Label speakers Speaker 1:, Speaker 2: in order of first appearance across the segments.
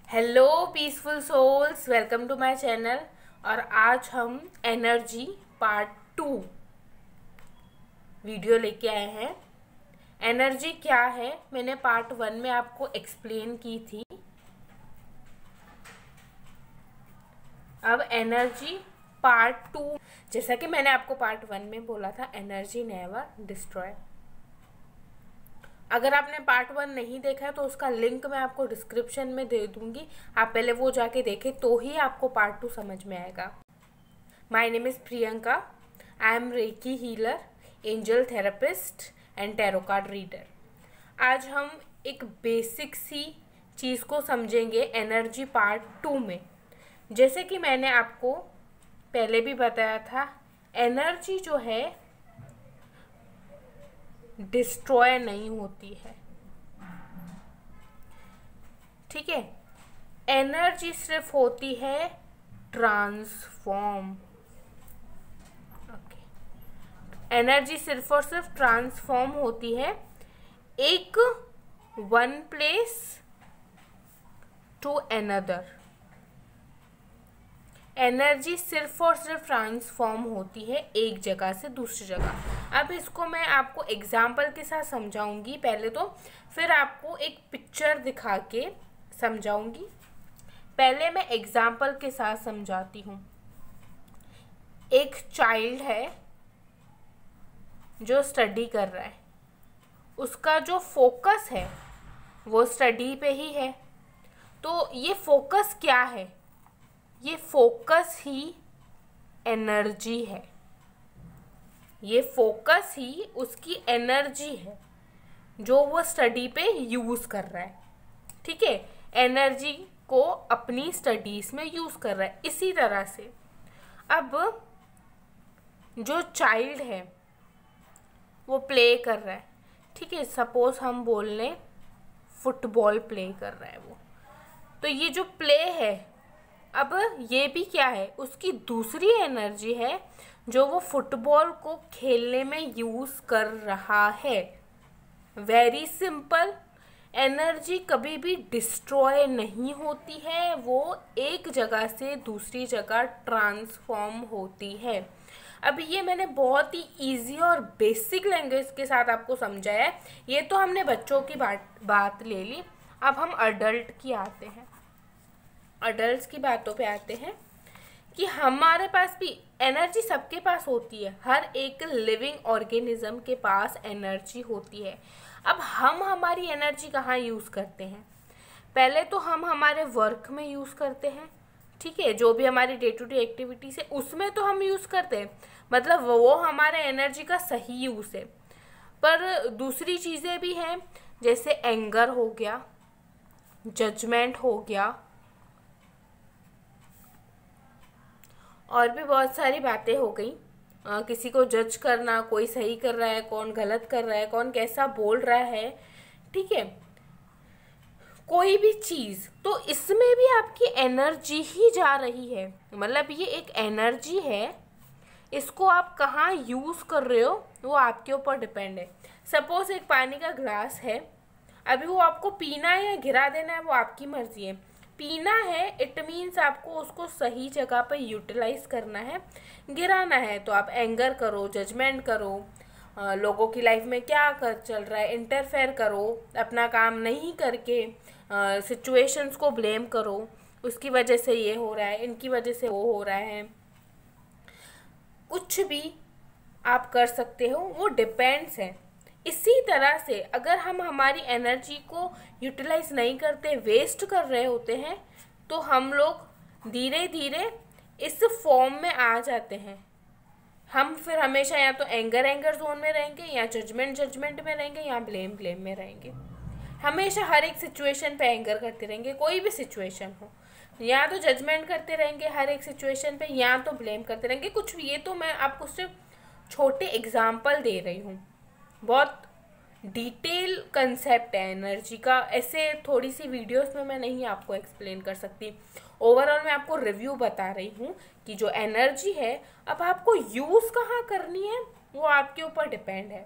Speaker 1: Hello peaceful souls, welcome to my channel. और आज हम एनर्जी पार्ट 2 वीडियो लेके आए हैं। एनर्जी क्या है मैंने पार्ट 1 में आपको एक्सप्लेन की थी। अब एनर्जी पार्ट 2, जैसा कि मैंने आपको पार्ट 1 में बोला था, एनर्जी नेवर डिस्ट्रॉय। अगर आपने पार्ट 1 नहीं देखा है तो उसका लिंक मैं आपको डिस्क्रिप्शन में दे दूंगी। आप पहले वो जाके देखें तो ही आपको पार्ट 2 समझ में आएगा। My name is Priyanka. I am recce healer, angel therapist and tarot card reader. आज हम एक बेसिक सी चीज़ को समझेंगे एनर्जी पार्ट 2 में। जैसे कि मैंने आपको पहले भी बताया था, एनर्जी जो है डिस्ट्रॉय नहीं होती है, ठीक है। एनर्जी सिर्फ होती है ट्रांसफॉर्म। एनर्जी सिर्फ और सिर्फ ट्रांसफॉर्म होती है एक one place to another. Energy सिर्फ और सिर्फ ट्रांसफॉर्म होती है एक जगह से दूसरी जगह। अब इसको मैं आपको एग्जाम्पल के साथ समझाऊंगी पहले तो, फिर आपको एक पिक्चर दिखा के समझाऊंगी। पहले मैं एग्जाम्पल के साथ समझाती हूँ। एक चाइल्ड है जो स्टडी कर रहा है, उसका जो फोकस है वो स्टडी पे ही है। तो ये फोकस क्या है? ये फोकस ही एनर्जी है। ये फोकस ही उसकी एनर्जी है जो वो स्टडी पे यूज़ कर रहा है, ठीक है। एनर्जी को अपनी स्टडीज़ में यूज़ कर रहा है। इसी तरह से अब जो चाइल्ड है वो प्ले कर रहा है, ठीक है। सपोज हम बोल लें फुटबॉल प्ले कर रहा है वो। तो ये जो प्ले है, अब ये भी क्या है? उसकी दूसरी एनर्जी है जो वो फुटबॉल को खेलने में यूज़ कर रहा है। Very simple. एनर्जी कभी भी डिस्ट्रॉय नहीं होती है, वो एक जगह से दूसरी जगह ट्रांसफॉर्म होती है। अब ये मैंने बहुत ही इजी और बेसिक लैंग्वेज के साथ आपको समझाया है। ये तो हमने बच्चों की बात ले ली। अब हम अडल्ट की आते हैं। अडल्ट्स की बातों पे आते हैं कि हमारे पास भी एनर्जी सबके पास होती है। हर एक लिविंग ऑर्गेनिज्म के पास एनर्जी होती है। अब हम हमारी एनर्जी कहाँ यूज़ करते हैं? पहले तो हम हमारे वर्क में यूज़ करते हैं, ठीक है। जो भी हमारी डे टू डे एक्टिविटीज़ है उसमें तो हम यूज़ करते हैं, मतलब वो हमारे एनर्जी का सही यूज़ है। पर दूसरी चीज़ें भी हैं, जैसे एंगर हो गया, जजमेंट हो गया, और भी बहुत सारी बातें हो गई। किसी को जज करना, कोई सही कर रहा है, कौन गलत कर रहा है, कौन कैसा बोल रहा है, ठीक है। कोई भी चीज़, तो इसमें भी आपकी एनर्जी ही जा रही है। मतलब ये एक एनर्जी है, इसको आप कहाँ यूज़ कर रहे हो वो आपके ऊपर डिपेंड है। सपोज एक पानी का ग्लास है, अभी वो आपको पीना है या गिरा देना है वो आपकी मर्जी है। पीना है इट मीन्स आपको उसको सही जगह पर यूटिलाइज करना है। गिराना है तो आप एंगर करो, जजमेंट करो, लोगों की लाइफ में क्या कर चल रहा है इंटरफेयर करो, अपना काम नहीं करके सिचुएशंस को ब्लेम करो, उसकी वजह से ये हो रहा है, इनकी वजह से वो हो रहा है। कुछ भी आप कर सकते हो, वो डिपेंड्स है। इसी तरह से अगर हम हमारी एनर्जी को यूटिलाइज नहीं करते, वेस्ट कर रहे होते हैं, तो हम लोग धीरे धीरे इस फॉर्म में आ जाते हैं। हम फिर हमेशा या तो एंगर जोन में रहेंगे, या जजमेंट में रहेंगे, या ब्लेम में रहेंगे। हमेशा हर एक सिचुएशन पे एंगर करते रहेंगे, कोई भी सिचुएशन हो, या तो जजमेंट करते रहेंगे हर एक सिचुएशन पे, या तो ब्लेम करते रहेंगे, कुछ भी। ये तो मैं आपको सिर्फ छोटे एग्जाम्पल दे रही हूँ, बहुत डिटेल कंसेप्ट है एनर्जी का। ऐसे थोड़ी सी वीडियोस में मैं नहीं आपको एक्सप्लेन कर सकती। ओवरऑल मैं आपको रिव्यू बता रही हूँ कि जो एनर्जी है, अब आपको यूज़ कहाँ करनी है वो आपके ऊपर डिपेंड है,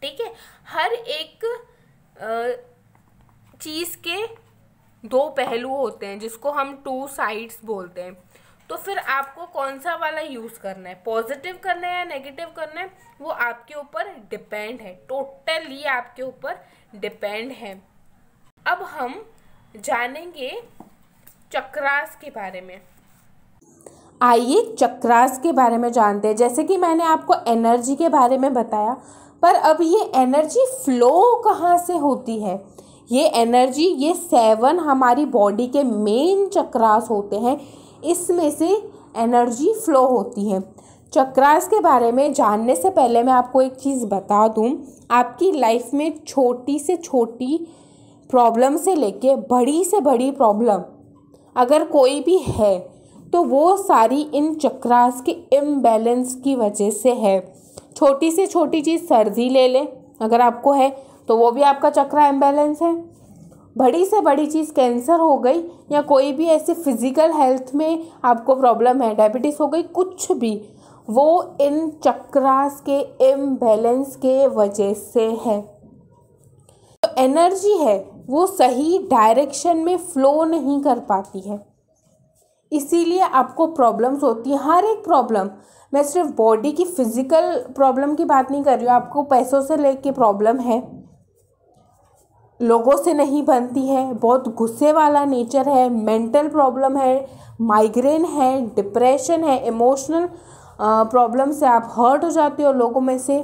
Speaker 1: ठीक है। हर एक चीज़ के दो पहलू होते हैं जिसको हम टू साइड्स बोलते हैं। तो फिर आपको कौन सा वाला यूज़ करना है, पॉजिटिव करना है या नेगेटिव करना है, वो आपके ऊपर डिपेंड है, टोटली आपके ऊपर डिपेंड है। अब हम जानेंगे चक्रास के बारे में।
Speaker 2: आइए चक्रास के बारे में जानते हैं। जैसे कि मैंने आपको एनर्जी के बारे में बताया, पर अब ये एनर्जी फ्लो कहाँ से होती है? ये एनर्जी, ये 7 हमारी बॉडी के मेन चक्रास होते हैं, इसमें से एनर्जी फ्लो होती है। चक्रास के बारे में जानने से पहले मैं आपको एक चीज़ बता दूं, आपकी लाइफ में छोटी से छोटी प्रॉब्लम से लेके बड़ी से बड़ी प्रॉब्लम अगर कोई भी है तो वो सारी इन चक्रास के इम्बैलेंस की वजह से है। छोटी से छोटी चीज़ सर्दी ले लें अगर आपको है तो वो भी आपका चक्रा इम्बैलेंस है। बड़ी से बड़ी चीज़ कैंसर हो गई या कोई भी ऐसे फिजिकल हेल्थ में आपको प्रॉब्लम है, डायबिटीज़ हो गई, कुछ भी, वो इन चक्रास के इम्बैलेंस के वजह से है। तो एनर्जी है वो सही डायरेक्शन में फ्लो नहीं कर पाती है, इसीलिए आपको प्रॉब्लम्स होती है। हर एक प्रॉब्लम, मैं सिर्फ बॉडी की फिजिकल प्रॉब्लम की बात नहीं कर रही हूँ, आपको पैसों से लेके प्रॉब्लम है, लोगों से नहीं बनती है, बहुत गुस्से वाला नेचर है, मेंटल प्रॉब्लम है, माइग्रेन है, डिप्रेशन है, इमोशनल प्रॉब्लम से आप हर्ट हो जाते हो, लोगों में से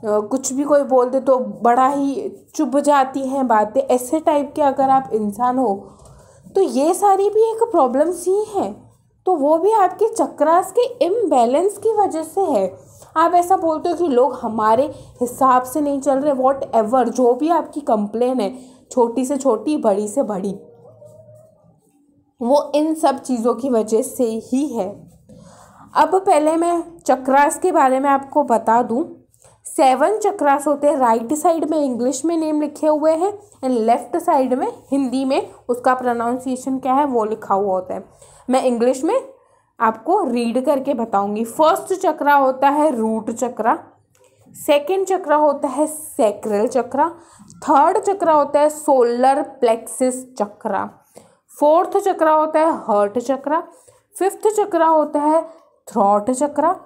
Speaker 2: कुछ भी कोई बोल दे तो बड़ा ही चुभ जाती हैं बातें, ऐसे टाइप के अगर आप इंसान हो तो ये सारी भी एक प्रॉब्लम्स ही हैं। तो वो भी आपके चक्रास के इम्बैलेंस की वजह से है। आप ऐसा बोलते हो कि लोग हमारे हिसाब से नहीं चल रहे, वॉट एवर, जो भी आपकी कंप्लेन है, छोटी से छोटी बड़ी से बड़ी, वो इन सब चीज़ों की वजह से ही है। अब पहले मैं चक्रास के बारे में आपको बता दूं। 7 चक्रास होते हैं, राइट साइड में इंग्लिश में नेम लिखे हुए हैं एंड लेफ्ट साइड में हिंदी में उसका प्रोनाउंसिएशन क्या है वो लिखा हुआ होता है। मैं इंग्लिश में आपको रीड करके बताऊंगी। फर्स्ट चक्रा होता है रूट चक्रा, सेकंड चक्रा होता है सैक्रल चक्रा, थर्ड चक्रा होता है सोलर प्लेक्सिस चक्रा, फोर्थ चक्रा होता है हार्ट चक्रा, फिफ्थ चक्रा होता है थ्रॉट चक्रा,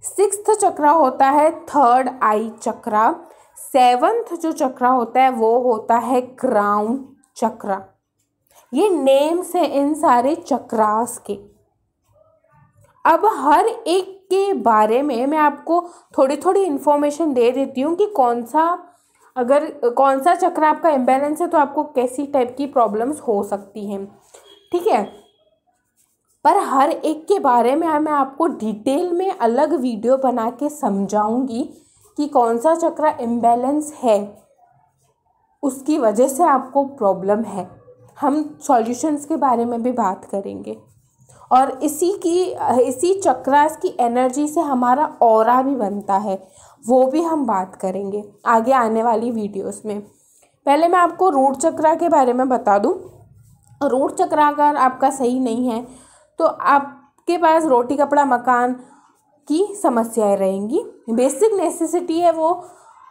Speaker 2: सिक्स्थ चक्रा होता है थर्ड आई चक्रा, सेवंथ जो चक्रा होता है वो होता है क्राउन चक्रा। ये नेम्स हैं इन सारे चक्रास के। अब हर एक के बारे में मैं आपको थोड़ी थोड़ी इन्फॉर्मेशन दे देती हूँ कि कौन सा चक्र आपका इम्बैलेंस है तो आपको कैसी टाइप की प्रॉब्लम्स हो सकती हैं, ठीक है। पर हर एक के बारे में मैं आपको डिटेल में अलग वीडियो बना के समझाऊंगी कि कौन सा चक्र इम्बैलेंस है, उसकी वजह से आपको प्रॉब्लम है। हम सॉल्यूशंस के बारे में भी बात करेंगे और इसी चक्रास की एनर्जी से हमारा ऑरा भी बनता है, वो भी हम बात करेंगे आगे आने वाली वीडियोस में। पहले मैं आपको रूट चक्रा के बारे में बता दूं। रूट चक्र अगर आपका सही नहीं है तो आपके पास रोटी कपड़ा मकान की समस्याएं रहेंगी, बेसिक नेसेसिटी है वो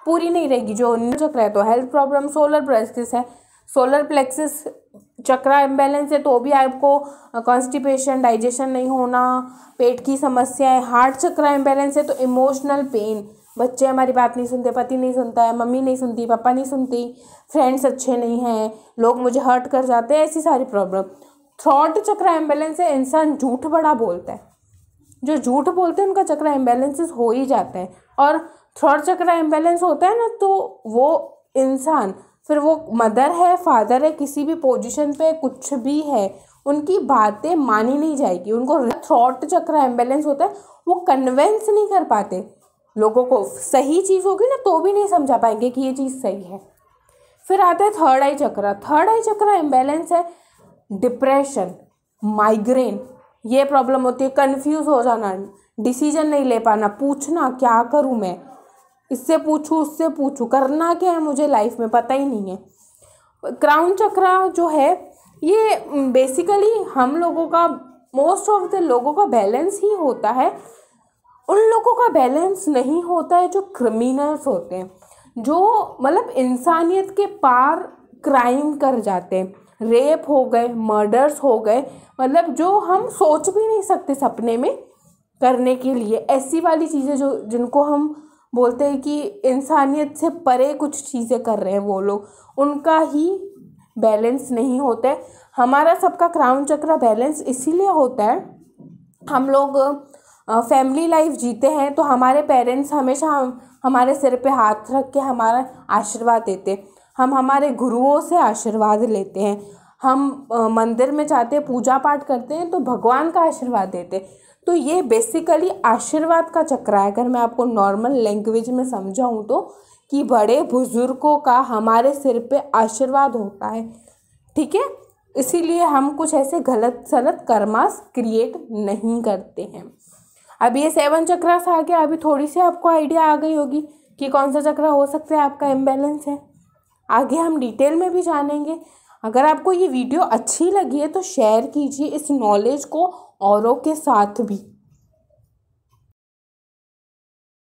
Speaker 2: पूरी नहीं रहेगी। जो चक्र है तो हेल्थ प्रॉब्लम, सोलर प्लेक्सिस है, सोलर प्लेक्सिस चक्रा इम्बैलेंस है तो भी आपको कॉन्स्टिपेशन, डाइजेशन नहीं होना, पेट की समस्याएं। हार्ट चक्रा इम्बैलेंस है तो इमोशनल पेन, बच्चे हमारी बात नहीं सुनते, पति नहीं सुनता है, मम्मी नहीं सुनती, पापा नहीं सुनती, फ्रेंड्स अच्छे नहीं हैं, लोग मुझे हर्ट कर जाते हैं, ऐसी सारी प्रॉब्लम। थ्रॉट चक्रा इम्बैलेंस है, इंसान झूठ बड़ा बोलता है, जो झूठ बोलते हैं उनका चक्रा इम्बैलेंसेस हो ही जाता है। और थ्रॉट चक्रा इम्बैलेंस होता है ना तो वो इंसान, फिर वो मदर है, फादर है, किसी भी पोजीशन पे कुछ भी है, उनकी बातें मानी नहीं जाएगी। उनको थ्रॉट चक्रा इम्बैलेंस होता है, वो कन्वेंस नहीं कर पाते लोगों को, सही चीज़ होगी ना तो भी नहीं समझा पाएंगे कि ये चीज़ सही है। फिर आता है थर्ड आई चक्रा। थर्ड आई चक्रा इम्बैलेंस है डिप्रेशन, माइग्रेन, ये प्रॉब्लम होती है। कंफ्यूज हो जाना, डिसीजन नहीं ले पाना, पूछना क्या करूँ मैं, इससे पूछूँ उससे पूछूँ, करना क्या है मुझे लाइफ में पता ही नहीं है। क्राउन चक्रा जो है ये बेसिकली हम लोगों का, मोस्ट ऑफ द लोगों का बैलेंस ही होता है। उन लोगों का बैलेंस नहीं होता है जो क्रिमिनल्स होते हैं, जो मतलब इंसानियत के पार क्राइम कर जाते हैं, रेप हो गए, मर्डर्स हो गए, मतलब जो हम सोच भी नहीं सकते सपने में करने के लिए, ऐसी वाली चीज़ें जो जिनको हम बोलते हैं कि इंसानियत से परे कुछ चीज़ें कर रहे हैं वो लोग, उनका ही बैलेंस नहीं होता है। हमारा सबका क्राउन चक्र बैलेंस इसीलिए होता है, हम लोग फैमिली लाइफ जीते हैं तो हमारे पेरेंट्स हमेशा हमारे सिर पे हाथ रख के हमारा आशीर्वाद देते हैं, हम हमारे गुरुओं से आशीर्वाद लेते हैं, हम मंदिर में जाते हैं, पूजा पाठ करते हैं तो भगवान का आशीर्वाद देते हैं। तो ये बेसिकली आशीर्वाद का चक्र है, अगर मैं आपको नॉर्मल लैंग्वेज में समझाऊँ तो, कि बड़े बुजुर्गों का हमारे सिर पे आशीर्वाद होता है, ठीक है। इसीलिए हम कुछ ऐसे गलत सलत कर्मास क्रिएट नहीं करते हैं। अब ये 7 चक्रास आ गया, अभी थोड़ी सी आपको आइडिया आ गई होगी कि कौन सा चक्र हो सकता है आपका इम्बैलेंस है। आगे हम डिटेल में भी जानेंगे। अगर आपको ये वीडियो अच्छी लगी है तो शेयर कीजिए इस नॉलेज को औरों के साथ भी।